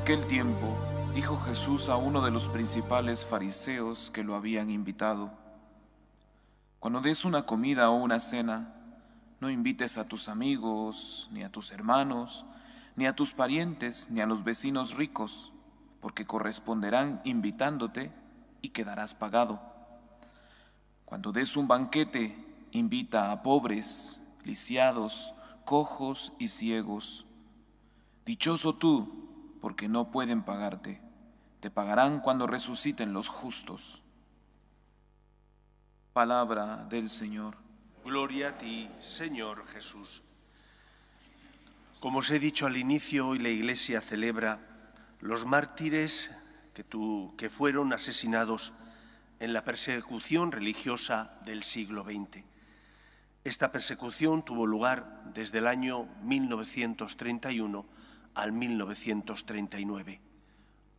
aquel tiempo, dijo Jesús a uno de los principales fariseos que lo habían invitado: cuando des una comida o una cena, no invites a tus amigos, ni a tus hermanos, ni a tus parientes, ni a los vecinos ricos, porque corresponderán invitándote y quedarás pagado. Cuando des un banquete, invita a pobres, lisiados, cojos y ciegos. Dichoso tú, porque no pueden pagarte. Te pagarán cuando resuciten los justos. Palabra del Señor. Gloria a ti, Señor Jesús. Como os he dicho al inicio, hoy la Iglesia celebra los mártires que fueron asesinados en la persecución religiosa del siglo XX. Esta persecución tuvo lugar desde el año 1931 al 1939.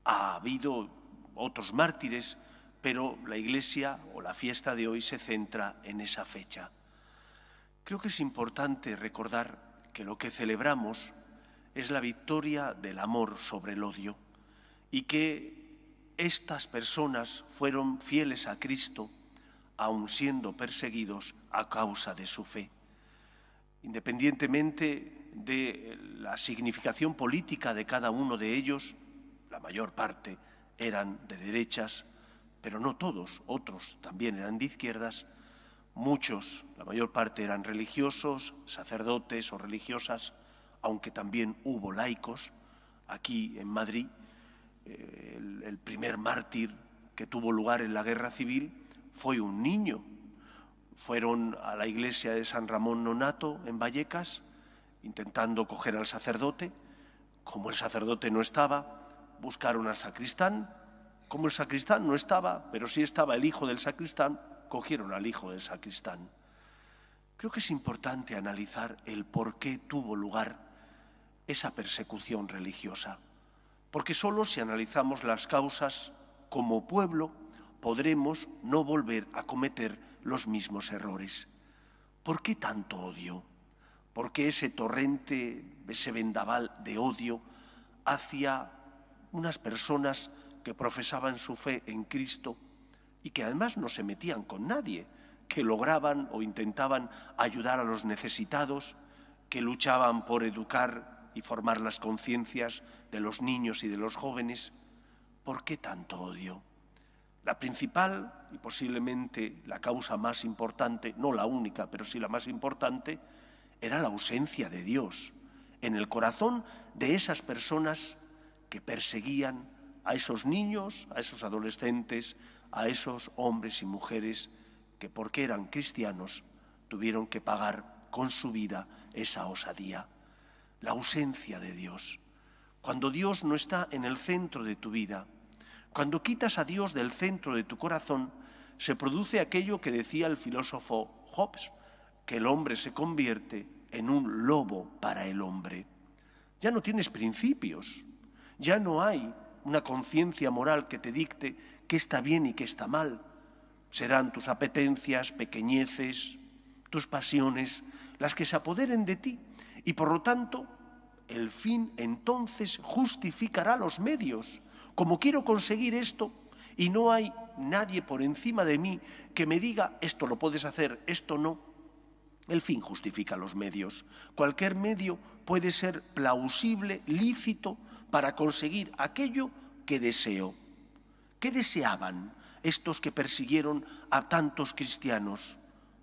Ha habido otros mártires, pero la Iglesia o la fiesta de hoy se centra en esa fecha. Creo que es importante recordar que lo que celebramos es la victoria del amor sobre el odio y que estas personas fueron fieles a Cristo, aun siendo perseguidos a causa de su fe. Independientemente de la significación política de cada uno de ellos, la mayor parte eran de derechas, pero no todos, otros también eran de izquierdas. Muchos, la mayor parte, eran religiosos, sacerdotes o religiosas, aunque también hubo laicos. Aquí en Madrid, el primer mártir que tuvo lugar en la Guerra Civil fue un niño. Fueron a la iglesia de San Ramón Nonnato en Vallecas intentando coger al sacerdote. Como el sacerdote no estaba, buscaron al sacristán. Como el sacristán no estaba, pero sí estaba el hijo del sacristán, cogieron al hijo del sacristán. Creo que es importante analizar el por qué tuvo lugar esa persecución religiosa. Porque solo si analizamos las causas como pueblo podremos no volver a cometer los mismos errores. ¿Por qué tanto odio? ¿Por qué ese torrente, ese vendaval de odio hacia unas personas que profesaban su fe en Cristo y que además no se metían con nadie, que lograban o intentaban ayudar a los necesitados, que luchaban por educar y formar las conciencias de los niños y de los jóvenes? ¿Por qué tanto odio? La principal y posiblemente la causa más importante, no la única, pero sí la más importante, era la ausencia de Dios en el corazón de esas personas que perseguían a esos niños, a esos adolescentes, a esos hombres y mujeres que, porque eran cristianos, tuvieron que pagar con su vida esa osadía. La ausencia de Dios. Cuando Dios no está en el centro de tu vida, cuando quitas a Dios del centro de tu corazón, se produce aquello que decía el filósofo Hobbes, que el hombre se convierte en un lobo para el hombre. Ya no tienes principios, ya no hay una conciencia moral que te dicte qué está bien y qué está mal. Serán tus apetencias, pequeñeces, tus pasiones, las que se apoderen de ti. Y por lo tanto, el fin entonces justificará los medios. Como quiero conseguir esto y no hay nadie por encima de mí que me diga esto lo puedes hacer, esto no, el fin justifica los medios. Cualquier medio puede ser plausible, lícito, para conseguir aquello que deseo. ¿Qué deseaban estos que persiguieron a tantos cristianos?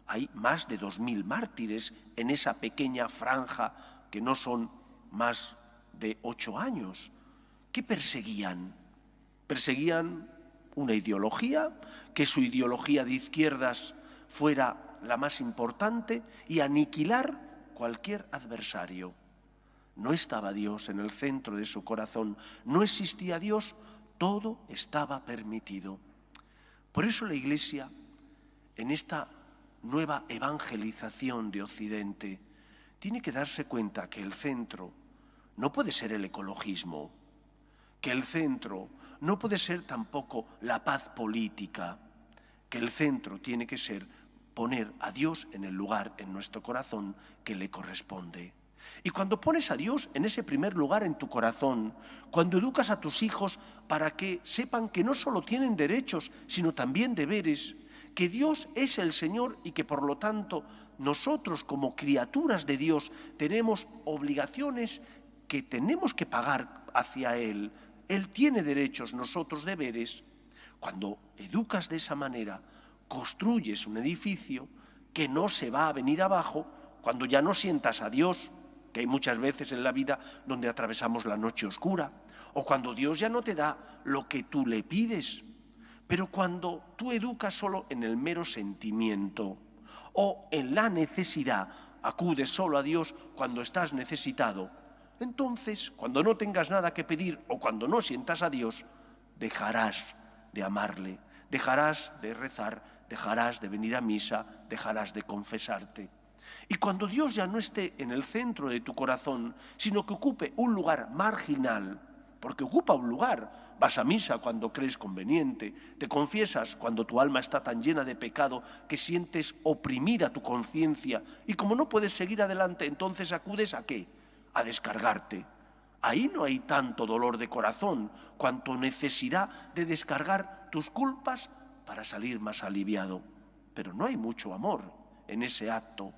Hay más de 2000 mártires en esa pequeña franja que no son más de 8 años. ¿Qué perseguían? Perseguían una ideología, que su ideología de izquierdas fuera la más importante y aniquilar cualquier adversario. No estaba Dios en el centro de su corazón, no existía Dios, todo estaba permitido. Por eso la Iglesia, en esta nueva evangelización de Occidente, tiene que darse cuenta que el centro no puede ser el ecologismo, que el centro no puede ser tampoco la paz política, que el centro tiene que ser poner a Dios en el lugar en nuestro corazón que le corresponde. Y cuando pones a Dios en ese primer lugar en tu corazón, cuando educas a tus hijos para que sepan que no solo tienen derechos, sino también deberes, que Dios es el Señor y que por lo tanto nosotros como criaturas de Dios tenemos obligaciones que tenemos que pagar hacia Él. Él tiene derechos, nosotros deberes. Cuando educas de esa manera, construyes un edificio que no se va a venir abajo cuando ya no sientas a Dios, que hay muchas veces en la vida donde atravesamos la noche oscura, o cuando Dios ya no te da lo que tú le pides. Pero cuando tú educas solo en el mero sentimiento o en la necesidad, acudes solo a Dios cuando estás necesitado, entonces, cuando no tengas nada que pedir o cuando no sientas a Dios, dejarás de amarle, dejarás de rezar, dejarás de venir a misa, dejarás de confesarte. Y cuando Dios ya no esté en el centro de tu corazón, sino que ocupe un lugar marginal, porque ocupa un lugar, vas a misa cuando crees conveniente, te confiesas cuando tu alma está tan llena de pecado que sientes oprimida tu conciencia y como no puedes seguir adelante, entonces acudes ¿a qué? A descargarte. Ahí no hay tanto dolor de corazón cuanto necesidad de descargar tus culpas para salir más aliviado. Pero no hay mucho amor en ese acto.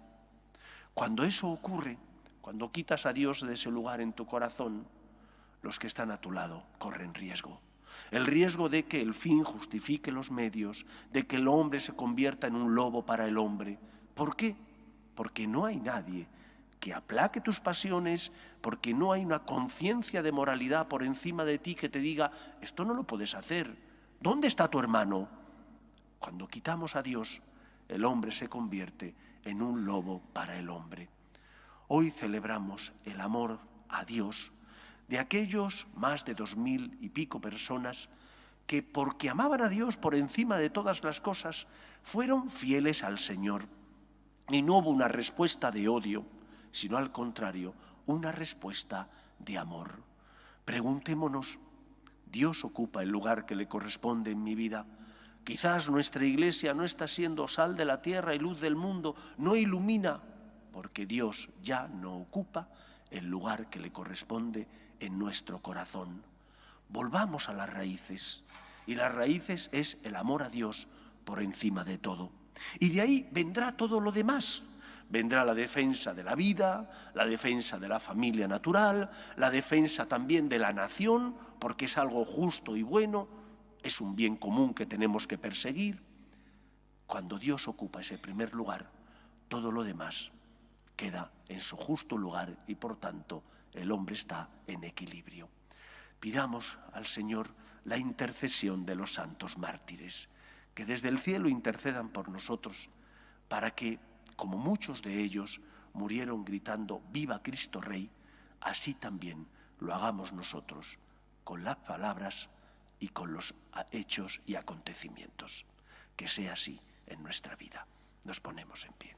Cuando eso ocurre, cuando quitas a Dios de ese lugar en tu corazón, los que están a tu lado corren riesgo. El riesgo de que el fin justifique los medios, de que el hombre se convierta en un lobo para el hombre. ¿Por qué? Porque no hay nadie que aplaque tus pasiones, porque no hay una conciencia de moralidad por encima de ti que te diga, esto no lo puedes hacer. ¿Dónde está tu hermano? Cuando quitamos a Dios, el hombre se convierte en un lobo para el hombre. Hoy celebramos el amor a Dios de aquellos más de 2000 y pico personas que porque amaban a Dios por encima de todas las cosas, fueron fieles al Señor. Y no hubo una respuesta de odio, sino al contrario, una respuesta de amor. Preguntémonos, ¿Dios ocupa el lugar que le corresponde en mi vida? Quizás nuestra iglesia no está siendo sal de la tierra y luz del mundo, no ilumina, porque Dios ya no ocupa el lugar que le corresponde en nuestro corazón. Volvamos a las raíces, y las raíces es el amor a Dios por encima de todo. Y de ahí vendrá todo lo demás. Vendrá la defensa de la vida, la defensa de la familia natural, la defensa también de la nación, porque es algo justo y bueno, es un bien común que tenemos que perseguir. Cuando Dios ocupa ese primer lugar, todo lo demás queda en su justo lugar y por tanto el hombre está en equilibrio. Pidamos al Señor la intercesión de los santos mártires, que desde el cielo intercedan por nosotros, para que, como muchos de ellos murieron gritando «Viva Cristo Rey», así también lo hagamos nosotros, con las palabras y con los hechos y acontecimientos. Que sea así en nuestra vida. Nos ponemos en pie.